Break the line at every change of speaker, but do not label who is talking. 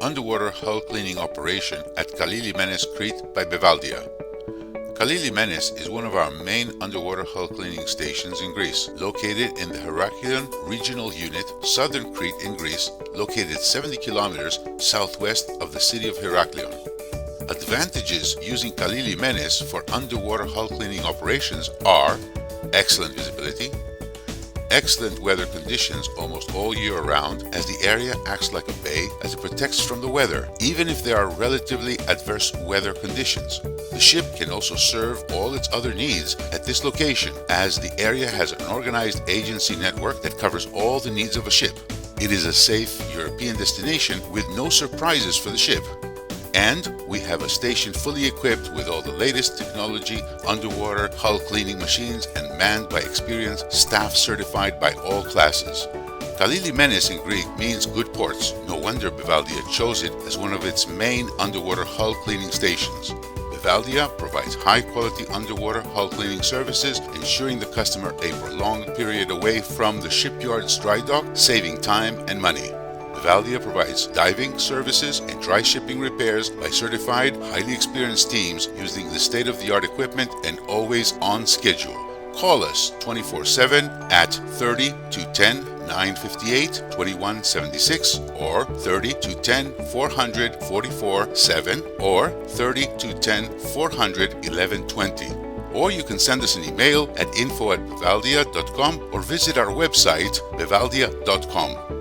underwater hull cleaning operation at Limenes Crete by Bevaldia. Limenes is one of our main underwater hull cleaning stations in Greece, located in the Heraklion regional unit, southern Crete in Greece, located 70 kilometers southwest of the city of Heraklion. Advantages using Limenes for underwater hull cleaning operations are excellent visibility, excellent weather conditions almost all year round, as the area acts like a bay as it protects from the weather, even if there are relatively adverse weather conditions. The ship can also serve all its other needs at this location, as the area has an organized agency network that covers all the needs of a ship. It is a safe European destination with no surprises for the ship. And we have a station fully equipped with all the latest technology, underwater hull cleaning machines, and manned by experienced staff certified by all classes. Limenes in Greek means good ports. No wonder Bevaldia chose it as one of its main underwater hull cleaning stations. Bevaldia provides high-quality underwater hull cleaning services, ensuring the customer a prolonged period away from the shipyard's dry dock, saving time and money. Bevaldia provides diving services and dry shipping repairs by certified, highly experienced teams using the state-of-the-art equipment and always on schedule. Call us 24/7 at 30 210 958 2176 or 30 210 400 44/7 or 30 210 400 1120. Or you can send us an email at info@bevaldia.com or visit our website bevaldia.com.